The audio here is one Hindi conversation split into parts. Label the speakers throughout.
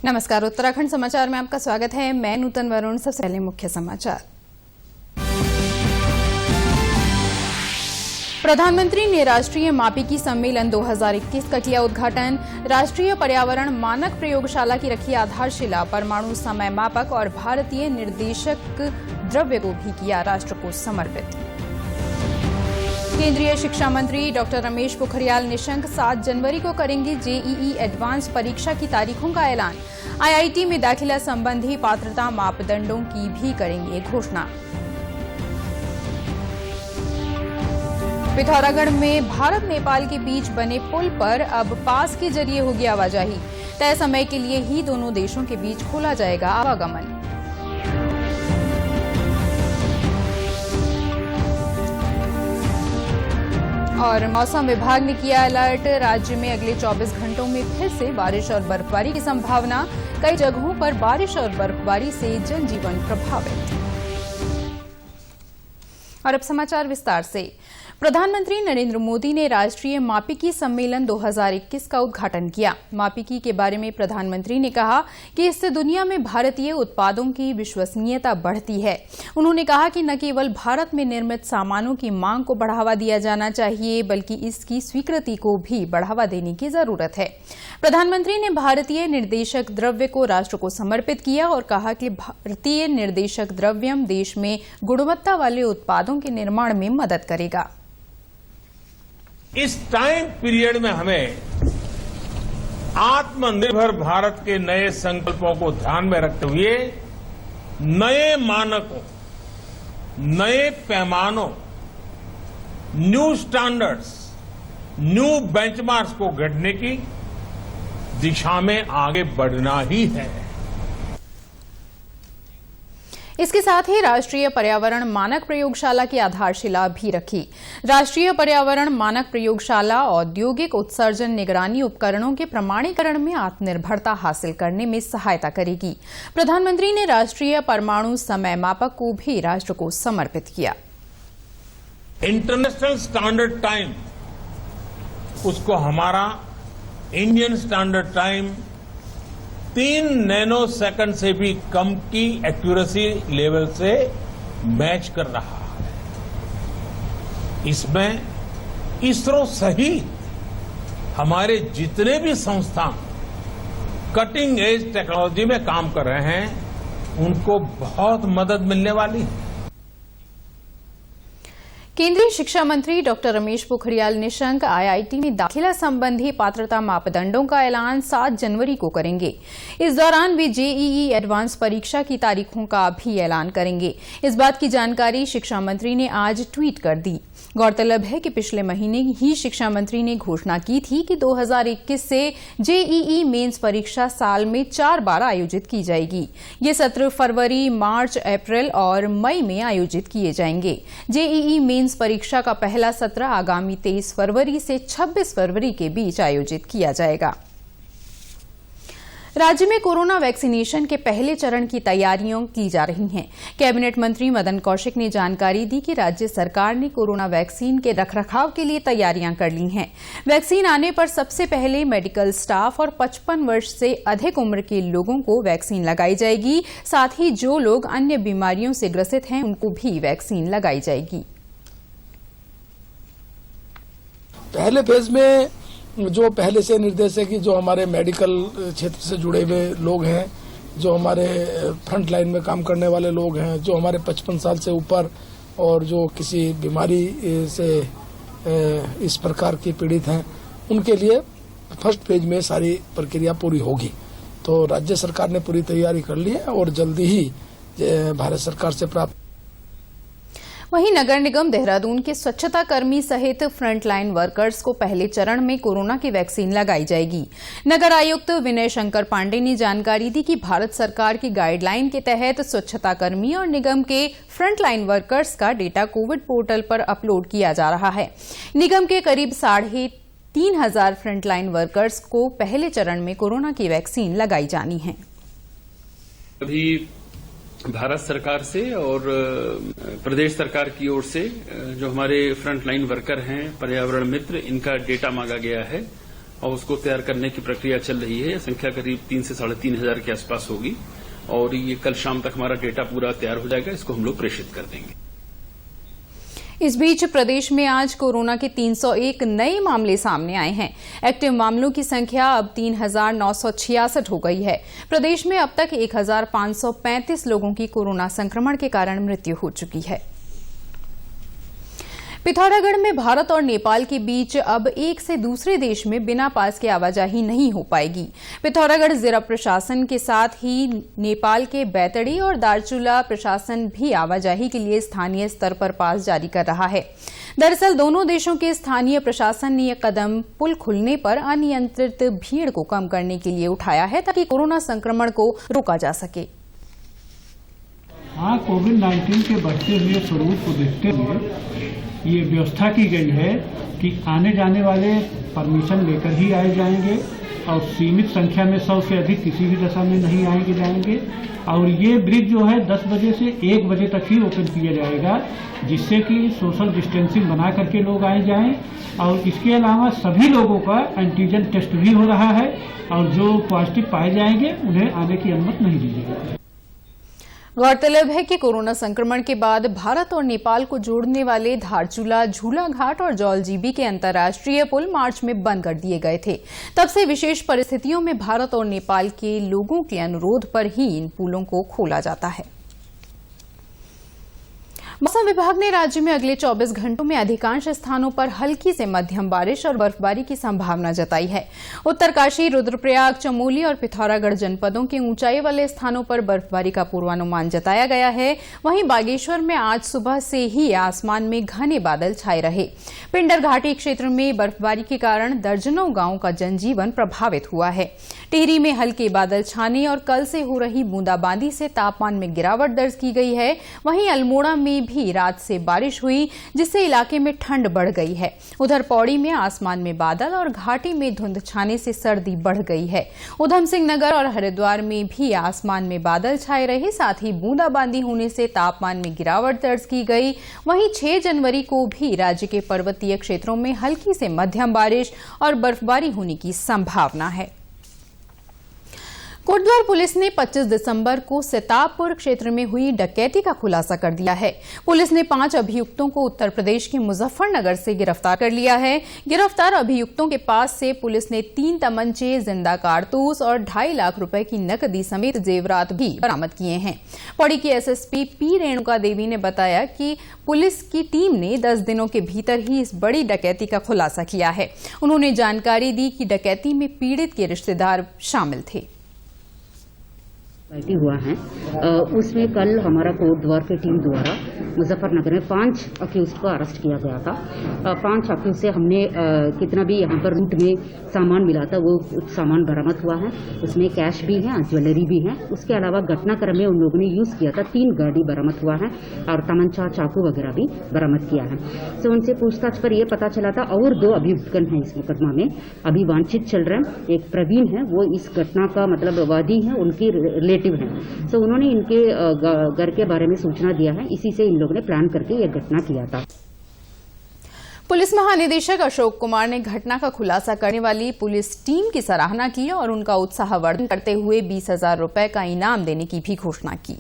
Speaker 1: नमस्कार, उत्तराखंड समाचार में आपका स्वागत है। मैं नूतन वरुण। सबसे पहले मुख्य समाचार। प्रधानमंत्री ने राष्ट्रीय मापिकी सम्मेलन 2021 का किया उद्घाटन। राष्ट्रीय पर्यावरण मानक प्रयोगशाला की रखी आधारशिला। परमाणु समय मापक और भारतीय निर्देशक द्रव्य को भी किया राष्ट्र को समर्पित। केंद्रीय शिक्षा मंत्री डॉक्टर रमेश पोखरियाल निशंक 7 जनवरी को करेंगे जेईई एडवांस परीक्षा की तारीखों का ऐलान। आईआईटी में दाखिला संबंधी पात्रता मापदंडों की भी करेंगे घोषणा। पिथौरागढ़ में भारत नेपाल के बीच बने पुल पर अब पास के जरिए होगी आवाजाही। तय समय के लिए ही दोनों देशों के बीच खोला जाएगा आवागमन। और मौसम विभाग ने किया अलर्ट। राज्य में अगले 24 घंटों में फिर से बारिश और बर्फबारी की संभावना। कई जगहों पर बारिश और बर्फबारी से जनजीवन प्रभावित। और अब समाचार विस्तार से। प्रधानमंत्री नरेंद्र मोदी ने राष्ट्रीय मापिकी सम्मेलन 2021 का उद्घाटन किया। मापिकी के बारे में प्रधानमंत्री ने कहा कि इससे दुनिया में भारतीय उत्पादों की विश्वसनीयता बढ़ती है। उन्होंने कहा कि न केवल भारत में निर्मित सामानों की मांग को बढ़ावा दिया जाना चाहिए, बल्कि इसकी स्वीकृति को भी बढ़ावा देने की जरूरत है। प्रधानमंत्री ने भारतीय निर्देशक द्रव्य को राष्ट्र को समर्पित किया और कहा कि भारतीय निर्देशक द्रव्यम देश में गुणवत्ता वाले उत्पादों के निर्माण में मदद करेगा।
Speaker 2: इस टाइम पीरियड में हमें आत्मनिर्भर भारत के नए संकल्पों को ध्यान में रखते हुए नए मानकों, नए पैमानों, न्यू स्टैंडर्ड्स, न्यू बेंचमार्क्स को गढ़ने की दिशा में आगे बढ़ना ही है।
Speaker 1: इसके साथ ही राष्ट्रीय पर्यावरण मानक प्रयोगशाला की आधारशिला भी रखी। राष्ट्रीय पर्यावरण मानक प्रयोगशाला औद्योगिक उत्सर्जन निगरानी उपकरणों के प्रमाणीकरण में आत्मनिर्भरता हासिल करने में सहायता करेगी। प्रधानमंत्री ने राष्ट्रीय परमाणु समय मापक को भी राष्ट्र को समर्पित किया।
Speaker 2: इंटरनेशनल स्टैंडर्ड टाइम, उसको हमारा Indian standard time 3 nano second से भी कम की एक्यूरेसी लेवल से मैच कर रहा है। इसमें इसरो सहित हमारे जितने भी संस्थान कटिंग एज टेक्नोलॉजी में काम कर रहे हैं, उनको बहुत मदद मिलने वाली है।
Speaker 1: केंद्रीय शिक्षा मंत्री डॉक्टर रमेश पोखरियाल निशंक आईआईटी में दाखिला संबंधी पात्रता मापदंडों का ऐलान 7 जनवरी को करेंगे। इस दौरान वे जेईई एडवांस परीक्षा की तारीखों का भी ऐलान करेंगे। इस बात की जानकारी शिक्षा मंत्री ने आज ट्वीट कर दी। गौरतलब है कि पिछले महीने ही शिक्षा मंत्री ने घोषणा की थी कि 2021 से जेईई मेंस परीक्षा साल में 4 बार आयोजित की जाएगी। ये सत्र फरवरी, मार्च, अप्रैल और मई में आयोजित किए जाएंगे। जेईई मेंस परीक्षा का पहला सत्र आगामी 23 फरवरी से 26 फरवरी के बीच आयोजित किया जाएगा। राज्य में कोरोना वैक्सीनेशन के पहले चरण की तैयारियां की जा रही हैं। कैबिनेट मंत्री मदन कौशिक ने जानकारी दी कि राज्य सरकार ने कोरोना वैक्सीन के रखरखाव के लिए तैयारियां कर ली हैं। वैक्सीन आने पर सबसे पहले मेडिकल स्टाफ और 55 वर्ष से अधिक उम्र के लोगों को वैक्सीन लगाई जाएगी। साथ ही जो लोग अन्य बीमारियों से ग्रसित हैं, उनको भी वैक्सीन लगाई जाएगी।
Speaker 3: पहले फेज में जो पहले से निर्देश है कि जो हमारे मेडिकल क्षेत्र से जुड़े हुए लोग हैं, जो हमारे फ्रंट लाइन में काम करने वाले लोग हैं, जो हमारे 55 साल से ऊपर और जो किसी बीमारी से इस प्रकार की पीड़ित हैं, उनके लिए फर्स्ट फेज में सारी प्रक्रिया पूरी होगी। तो राज्य सरकार ने पूरी तैयारी कर ली है और जल्दी ही भारत सरकार से प्राप्त।
Speaker 1: वहीं नगर निगम देहरादून के स्वच्छता कर्मी सहित फ्रंटलाइन वर्कर्स को पहले चरण में कोरोना की वैक्सीन लगाई जाएगी। नगर आयुक्त विनय शंकर पांडे ने जानकारी दी कि भारत सरकार की गाइडलाइन के तहत स्वच्छता कर्मी और निगम के फ्रंटलाइन वर्कर्स का डेटा कोविड पोर्टल पर अपलोड किया जा रहा है। निगम के करीब 3,500 फ्रंटलाइन वर्कर्स को पहले चरण में कोरोना की वैक्सीन लगाई जानी है।
Speaker 4: अभी भारत सरकार से और प्रदेश सरकार की ओर से जो हमारे फ्रंटलाइन वर्कर हैं, पर्यावरण मित्र, इनका डेटा मांगा गया है और उसको तैयार करने की प्रक्रिया चल रही है। संख्या करीब 3 से 3,500 के आसपास होगी और ये कल शाम तक हमारा डेटा पूरा तैयार हो जाएगा, इसको हम लोग प्रेषित कर देंगे।
Speaker 1: इस बीच प्रदेश में आज कोरोना के 301 नए मामले सामने आए हैं। एक्टिव मामलों की संख्या अब 3,966 हो गई है। प्रदेश में अब तक 1,535 लोगों की कोरोना संक्रमण के कारण मृत्यु हो चुकी है। पिथौरागढ़ में भारत और नेपाल के बीच अब एक से दूसरे देश में बिना पास के आवाजाही नहीं हो पाएगी। पिथौरागढ़ जिला प्रशासन के साथ ही नेपाल के बैतडी और दारचूला प्रशासन भी आवाजाही के लिए स्थानीय स्तर पर पास जारी कर रहा है। दरअसल दोनों देशों के स्थानीय प्रशासन ने यह कदम पुल खुलने पर अनियंत्रित भीड़ को कम करने के लिए उठाया है ताकि कोरोना संक्रमण को रोका जा सके।
Speaker 5: हाँ, कोविड-19 के बढ़ते हुए स्वरूप को देखते हुए ये व्यवस्था की गई है कि आने जाने वाले परमिशन लेकर ही आए जाएंगे और सीमित संख्या में 100 से अधिक किसी भी दशा में नहीं आएंगे जाएंगे। और ये ब्रिज जो है 10 बजे से 1 बजे तक ही ओपन किया जाएगा, जिससे कि सोशल डिस्टेंसिंग बना करके लोग आए जाएं। और इसके अलावा सभी लोगों का एंटीजन टेस्ट भी हो रहा है और जो पॉजिटिव पाए जाएंगे उन्हें आने की अनुमति नहीं दी जाएगी।
Speaker 1: गौरतलब है कि कोरोना संक्रमण के बाद भारत और नेपाल को जोड़ने वाले धारचूला, झूला घाट और जौलजीबी के अंतर्राष्ट्रीय पुल मार्च में बंद कर दिए गए थे। तब से विशेष परिस्थितियों में भारत और नेपाल के लोगों के अनुरोध पर ही इन पुलों को खोला जाता है। मौसम विभाग ने राज्य में अगले 24 घंटों में अधिकांश स्थानों पर हल्की से मध्यम बारिश और बर्फबारी की संभावना जताई है। उत्तरकाशी, रुद्रप्रयाग, चमोली और पिथौरागढ़ जनपदों के ऊंचाई वाले स्थानों पर बर्फबारी का पूर्वानुमान जताया गया है। वहीं बागेश्वर में आज सुबह से ही आसमान में घने बादल छाए रहे। पिंडर घाटी क्षेत्र में बर्फबारी के कारण दर्जनों गांवों का जनजीवन प्रभावित हुआ है। टिहरी में हल्के बादल छाने और कल से हो रही बूंदाबांदी से तापमान में गिरावट दर्ज की गई है। वहीं अल्मोड़ा में भी रात से बारिश हुई, जिससे इलाके में ठंड बढ़ गई है। उधर पौड़ी में आसमान में बादल और घाटी में धुंध छाने से सर्दी बढ़ गई है। उधम सिंह नगर और हरिद्वार में भी आसमान में बादल छाए रहे, साथ ही बूंदाबांदी होने से तापमान में गिरावट दर्ज की गई। वहीं 6 जनवरी को भी राज्य के पर्वतीय क्षेत्रों में हल्की से मध्यम बारिश और बर्फबारी होने की संभावना है। कोटद्वार पुलिस ने 25 दिसंबर को सिताबपुर क्षेत्र में हुई डकैती का खुलासा कर दिया है। पुलिस ने 5 अभियुक्तों को उत्तर प्रदेश के मुजफ्फरनगर से गिरफ्तार कर लिया है। गिरफ्तार अभियुक्तों के पास से पुलिस ने 3 तमंचे, जिंदा कारतूस और 2.5 लाख रुपए की नकदी समेत जेवरात भी बरामद किए हैं। पौड़ी की एसएसपी पी रेणुका देवी ने बताया कि पुलिस की टीम ने 10 दिनों के भीतर ही इस बड़ी डकैती का खुलासा किया है। उन्होंने जानकारी दी कि डकैती में पीड़ित के रिश्तेदार शामिल थे।
Speaker 6: हुआ है उसमें कल हमारा कोटद्वार की टीम द्वारा मुजफ्फरनगर में 5 अक्यूज को अरेस्ट किया गया था। 5 अक्यूज से हमने कितना भी यहाँ पर रूट में सामान मिला था वो सामान बरामद हुआ है। उसमें कैश भी है, ज्वेलरी भी है। उसके अलावा घटनाक्रम में उन लोगों ने यूज किया था 3 गाड़ी बरामद हुआ है और तमंचा, चाकू वगैरह भी बरामद किया है। तो उनसे पूछताछ पर यह पता चला था और 2 अभियुक्त हैं इस मुकदमा में अभी वांछित चल रहे हैं। एक प्रवीण है, वो इस घटना का मतलब वादी है, उनकी रिलेटिव है। तो उन्होंने इनके घर के बारे में सूचना दिया है, इसी से इन लोगों ने प्लान करके यह घटना किया था।
Speaker 1: पुलिस महानिदेशक अशोक कुमार ने घटना का खुलासा करने वाली पुलिस टीम की सराहना की और उनका उत्साहवर्धन करते हुए 20,000 रुपए का इनाम देने की भी घोषणा की।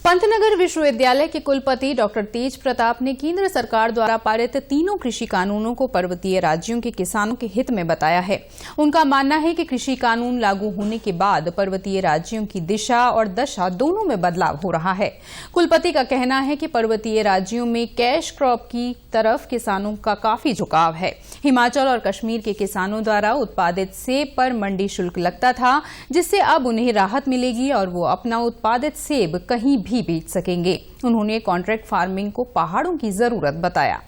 Speaker 1: पंतनगर विश्वविद्यालय के कुलपति डॉक्टर तेज प्रताप ने केंद्र सरकार द्वारा पारित तीनों कृषि कानूनों को पर्वतीय राज्यों के किसानों के हित में बताया है। उनका मानना है कि कृषि कानून लागू होने के बाद पर्वतीय राज्यों की दिशा और दशा दोनों में बदलाव हो रहा है। कुलपति का कहना है कि पर्वतीय राज्यों में कैश क्रॉप की तरफ किसानों का काफी झुकाव है। हिमाचल और कश्मीर के किसानों द्वारा उत्पादित सेब पर मंडी शुल्क लगता था, जिससे अब उन्हें राहत मिलेगी और वो अपना उत्पादित सेब कहीं भी बेच सकेंगे। उन्होंने कॉन्ट्रैक्ट फार्मिंग को पहाड़ों की जरूरत बताया।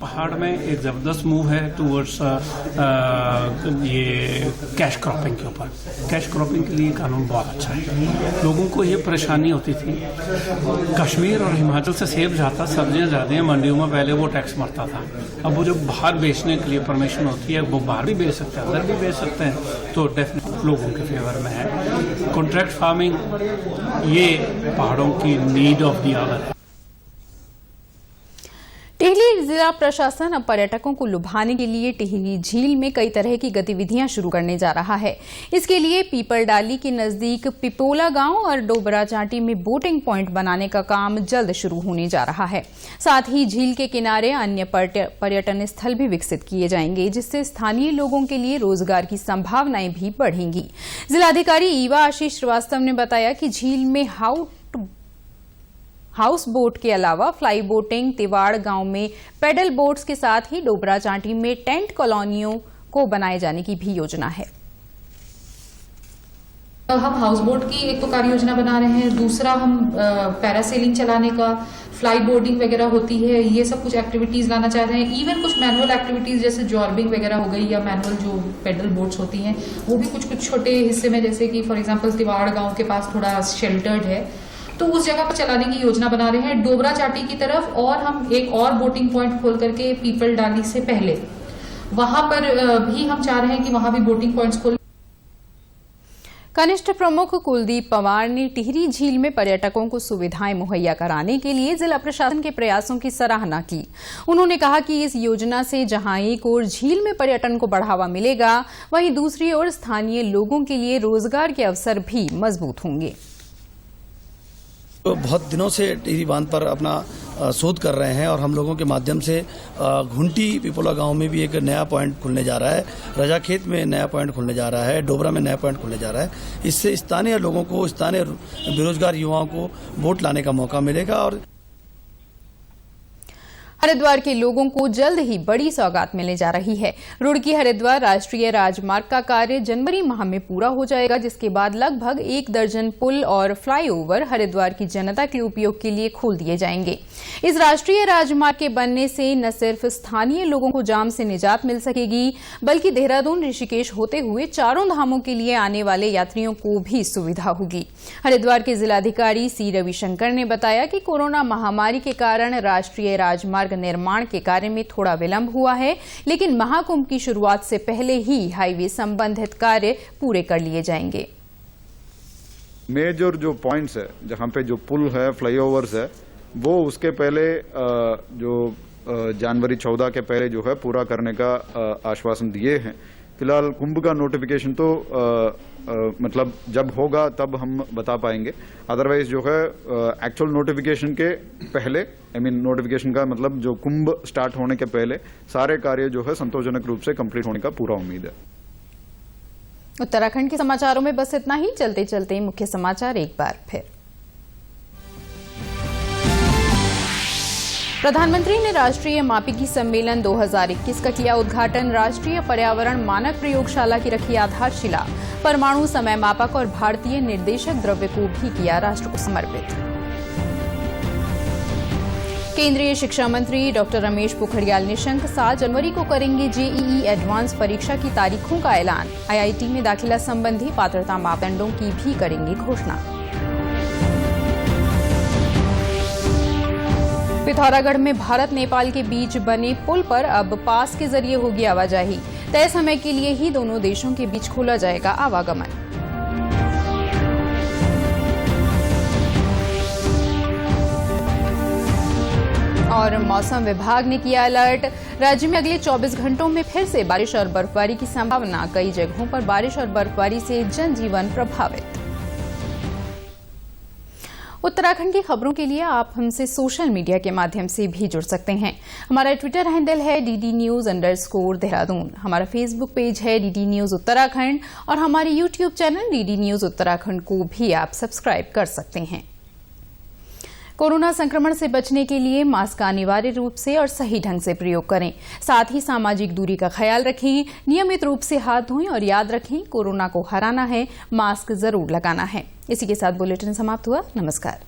Speaker 5: पहाड़ में एक जबरदस्त मूव है टूवर्ड्स ये कैश क्रॉपिंग के ऊपर। कैश क्रॉपिंग के लिए कानून बहुत अच्छा है। लोगों को ये परेशानी होती थी, कश्मीर और हिमाचल से सेब जाता, सब्जियां जाती हैं मंडियों में, पहले वो टैक्स मरता था। अब वो जो बाहर बेचने के लिए परमिशन होती है, वो बाहर भी बेच सकते हैं, अंदर भी बेच सकते हैं, तो डेफिनेटली लोगों के फेवर में है। कॉन्ट्रैक्ट फार्मिंग ये पहाड़ों की नीड ऑफ द आवर है।
Speaker 1: टिहरी जिला प्रशासन अब पर्यटकों को लुभाने के लिए टिहरी झील में कई तरह की गतिविधियां शुरू करने जा रहा है। इसके लिए पीपलडाली के नजदीक पिपोला गांव और डोबरा चांटी में बोटिंग पॉइंट बनाने का काम जल्द शुरू होने जा रहा है। साथ ही झील के किनारे अन्य पर्यटन स्थल भी विकसित किए जाएंगे, जिससे स्थानीय लोगों के लिए रोजगार की संभावनाएं भी बढ़ेंगी। जिलाधिकारी ईवा आशीष श्रीवास्तव ने बताया कि झील में हाउस बोट के अलावा फ्लाई बोटिंग, तिवाड़ गांव में पेडल बोट्स के साथ ही डोबरा चांटी में टेंट कॉलोनियों को बनाए जाने की भी योजना है।
Speaker 7: हम हाउस बोट की एक तो कार्य योजना बना रहे हैं, दूसरा हम पैरासेलिंग चलाने का, फ्लाई बोर्डिंग वगैरह होती है, ये सब कुछ एक्टिविटीज लाना चाह रहे हैं। इवन कुछ मैनुअल एक्टिविटीज जैसे जॉर्बिंग वगैरह हो गई, या मैनुअल जो पेडल बोट्स होती हैं वो भी कुछ कुछ छोटे हिस्से में, जैसे कि फॉर एग्जांपल तिवाड़ गांव के पास थोड़ा शेल्टर्ड है तो उस जगह पर चलाने की योजना बना रहे हैं। डोबरा चाटी की तरफ और हम एक और बोटिंग पॉइंट खोल करके पीपल डाली से पहले वहां पर भी हम चाह रहे हैं कि वहां भी बोटिंग पॉइंट्स खोल।
Speaker 1: कनिष्ठ प्रमुख कुलदीप पवार ने टिहरी झील में पर्यटकों को सुविधाएं मुहैया कराने के लिए जिला प्रशासन के प्रयासों की सराहना की। उन्होंने कहा कि इस योजना से जहां एक ओर झील में पर्यटन को बढ़ावा मिलेगा, वहीं दूसरी ओर स्थानीय लोगों के लिए रोजगार के अवसर भी मजबूत होंगे।
Speaker 8: तो बहुत दिनों से टिहरी बांध पर अपना शोध कर रहे हैं और हम लोगों के माध्यम से घुंटी पिपोला गांव में भी एक नया पॉइंट खुलने जा रहा है, रजाखेत में नया पॉइंट खुलने जा रहा है, डोबरा में नया पॉइंट खुलने जा रहा है। इससे स्थानीय लोगों को, स्थानीय बेरोजगार युवाओं को वोट लाने का मौका मिलेगा। और
Speaker 1: हरिद्वार के लोगों को जल्द ही बड़ी सौगात मिलने जा रही है। रुड़की हरिद्वार राष्ट्रीय राजमार्ग का कार्य जनवरी माह में पूरा हो जाएगा, जिसके बाद लगभग 1 दर्जन पुल और फ्लाईओवर हरिद्वार की जनता के उपयोग के लिए खोल दिए जाएंगे। इस राष्ट्रीय राजमार्ग के बनने से न सिर्फ स्थानीय लोगों को जाम से निजात मिल सकेगी, बल्कि देहरादून ऋषिकेश होते हुए चारों धामों के लिए आने वाले यात्रियों को भी सुविधा होगी। हरिद्वार के जिलाधिकारी सी रविशंकर ने बताया कि कोरोना महामारी के कारण राष्ट्रीय राजमार्ग निर्माण के कार्य में थोड़ा विलंब हुआ है, लेकिन महाकुंभ की शुरुआत से पहले ही हाईवे संबंधित कार्य पूरे कर लिए जाएंगे।
Speaker 9: मेजर जो पॉइंट्स है, जहां पे जो पुल है, फ्लाईओवर्स है, वो उसके पहले जो जनवरी 14 के पहले जो है पूरा करने का आश्वासन दिए हैं। फिलहाल कुंभ का नोटिफिकेशन तो मतलब जब होगा तब हम बता पाएंगे। अदरवाइज जो है एक्चुअल नोटिफिकेशन के पहले, नोटिफिकेशन का मतलब जो कुंभ स्टार्ट होने के पहले सारे कार्य जो है संतोषजनक रूप से कंप्लीट होने का पूरा उम्मीद है।
Speaker 1: उत्तराखंड के समाचारों में बस इतना ही। चलते चलते मुख्य समाचार एक बार फिर। प्रधानमंत्री ने राष्ट्रीय मापिकी सम्मेलन 2021 का किया उद्घाटन। राष्ट्रीय पर्यावरण मानक प्रयोगशाला की रखी आधारशिला। परमाणु समय मापक और भारतीय निर्देशक द्रव्य को भी किया राष्ट्र को समर्पित। केंद्रीय शिक्षा मंत्री डॉक्टर रमेश पोखरियाल निशंक 7 जनवरी को करेंगे जेईई एडवांस परीक्षा की तारीखों का ऐलान। आईआईटी में दाखिला संबंधी पात्रता मापदंडों की भी करेंगे घोषणा। पिथौरागढ़ में भारत नेपाल के बीच बने पुल पर अब पास के जरिए होगी आवाजाही। तय समय के लिए ही दोनों देशों के बीच खोला जाएगा आवागमन। और मौसम विभाग ने किया अलर्ट। राज्य में अगले 24 घंटों में फिर से बारिश और बर्फबारी की संभावना। कई जगहों पर बारिश और बर्फबारी से जनजीवन प्रभावित। उत्तराखंड की खबरों के लिए आप हमसे सोशल मीडिया के माध्यम से भी जुड़ सकते हैं। हमारा ट्विटर हैंडल है DD_News_देहरादून। हमारा फेसबुक पेज है DD News उत्तराखंड और हमारे YouTube channel DD News Uttarakhand को भी आप सब्सक्राइब कर सकते हैं। कोरोना संक्रमण से बचने के लिए मास्क का अनिवार्य रूप से और सही ढंग से प्रयोग करें। साथ ही सामाजिक दूरी का ख्याल रखें, नियमित रूप से हाथ धोएं और याद रखें, कोरोना को हराना है, मास्क जरूर लगाना है। इसी के साथ बुलेटिन समाप्त हुआ। नमस्कार।